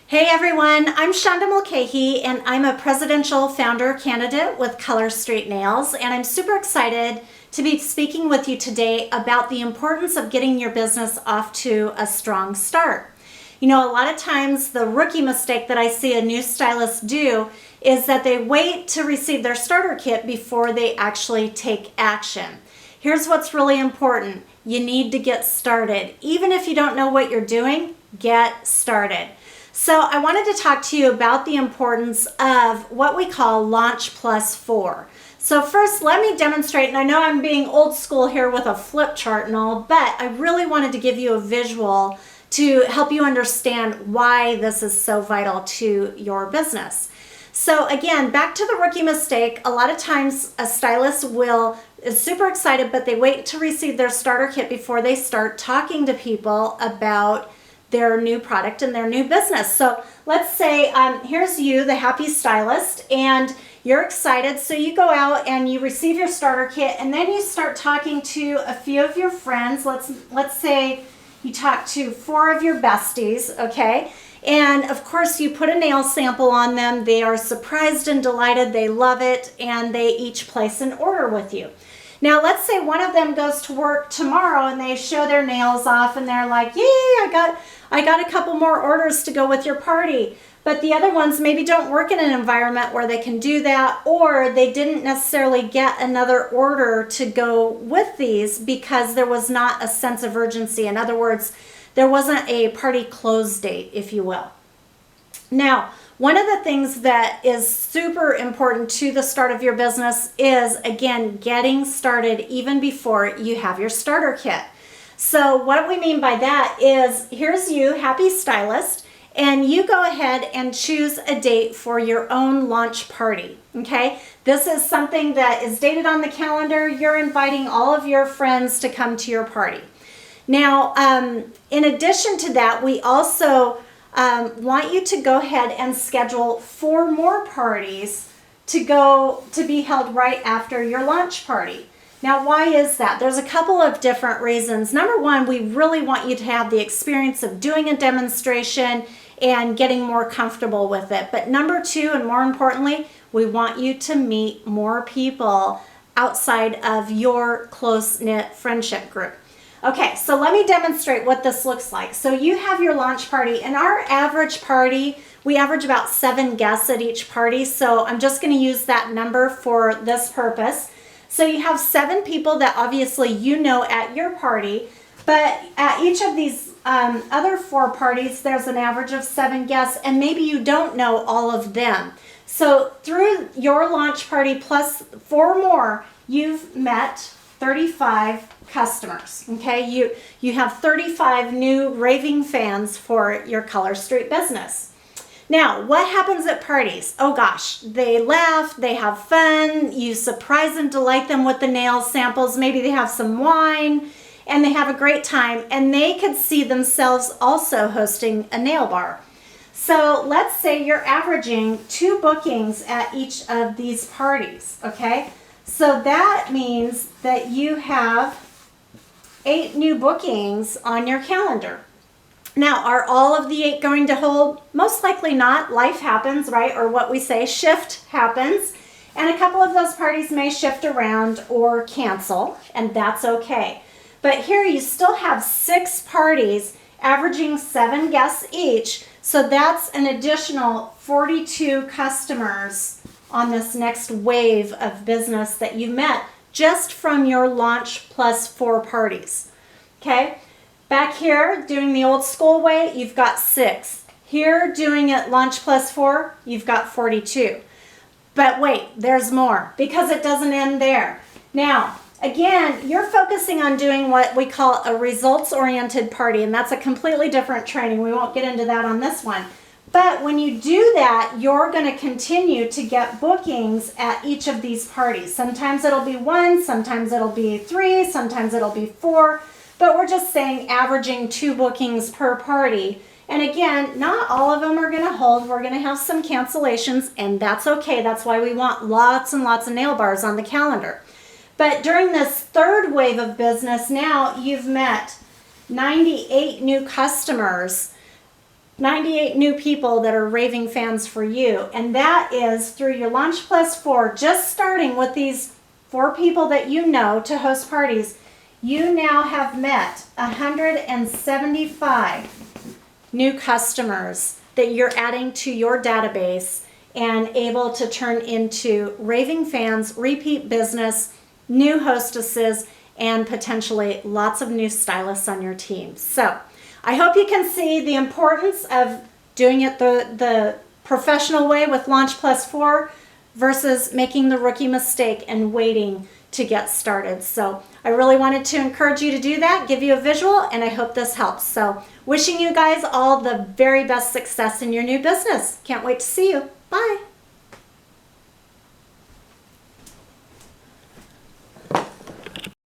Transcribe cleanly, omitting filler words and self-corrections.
Hey everyone, I'm Shonda Mulcahy and I'm a presidential founder candidate with Color Street Nails, and I'm super excited to be speaking with you today about the importance of getting your business off to a strong start. You know, a lot of times the rookie mistake that I see a new stylist do is that they wait to receive their starter kit before they actually take action. Here's what's really important. You need to get started. Even if you don't know what you're doing, get started. So I wanted to talk to you about the importance of what we call Launch Plus 4. So first, let me demonstrate, and I know I'm being old school here with a flip chart and all, but I really wanted to give you a visual to help you understand why this is so vital to your business. So again, back to the rookie mistake, a lot of times a stylist is super excited, but they wait to receive their starter kit before they start talking to people about their new product and their new business. So let's say here's you, the happy stylist, and you're excited. So you go out and you receive your starter kit, and then you start talking to a few of your friends. Let's say you talk to 4 of your besties, okay? And of course you put a nail sample on them. They are surprised and delighted. They love it, and they each place an order with you. Now, let's say one of them goes to work tomorrow and they show their nails off and they're like, yay, I got a couple more orders to go with your party. But the other ones maybe don't work in an environment where they can do that, or they didn't necessarily get another order to go with these because there was not a sense of urgency. In other words, there wasn't a party close date, if you will. Now, one of the things that is super important to the start of your business is, again, getting started even before you have your starter kit. So what we mean by that is, here's you, happy stylist, and you go ahead and choose a date for your own launch party, okay? This is something that is dated on the calendar. You're inviting all of your friends to come to your party. Now, in addition to that, we also want you to go ahead and schedule 4 more parties to be held right after your launch party. Now, why is that? There's a couple of different reasons. Number one, we really want you to have the experience of doing a demonstration and getting more comfortable with it. But number 2, and more importantly, we want you to meet more people outside of your close-knit friendship group. Okay, so let me demonstrate what this looks like. So you have your launch party, and our average party, we average about 7 guests at each party. So I'm just going to use that number for this purpose. So you have 7 people that obviously you know at your party, but at each of these other 4 parties, there's an average of 7 guests, and maybe you don't know all of them. So through your launch party plus 4 more, you've met 35 customers, okay? You have 35 new raving fans for your Color Street business. Now, what happens at parties? Oh gosh, they laugh, they have fun, you surprise and delight them with the nail samples, maybe they have some wine, and they have a great time, and they could see themselves also hosting a nail bar. So let's say you're averaging 2 bookings at each of these parties, okay? So that means that you have 8 new bookings on your calendar. Now, are all of the 8 going to hold? Most likely not. Life happens, right? Or what we say, shift happens. And a couple of those parties may shift around or cancel, and that's okay. But here you still have 6 parties averaging 7 guests each. So that's an additional 42 customers on this next wave of business that you met just from your launch plus 4 parties. Okay? Back here, doing the old school way, you've got 6. Here, doing it launch plus 4, you've got 42. But wait, there's more, because it doesn't end there. Now, again, you're focusing on doing what we call a results-oriented party, and that's a completely different training. We won't get into that on this one. But when you do that, you're going to continue to get bookings at each of these parties. Sometimes it'll be 1, sometimes it'll be 3, sometimes it'll be 4. But we're just saying averaging 2 bookings per party. And again, not all of them are going to hold. We're going to have some cancellations, and that's okay. That's why we want lots and lots of nail bars on the calendar. But during this 3rd wave of business, now you've met 98 new customers 98 new people that are raving fans for you. And that is through your Launch Plus 4, just starting with these 4 people that you know to host parties. You now have met 175 new customers that you're adding to your database and able to turn into raving fans, repeat business, new hostesses, and potentially lots of new stylists on your team. So I hope you can see the importance of doing it the professional way with Launch Plus 4 versus making the rookie mistake and waiting to get started. So I really wanted to encourage you to do that, give you a visual, and I hope this helps. So wishing you guys all the very best success in your new business. Can't wait to see you. Bye.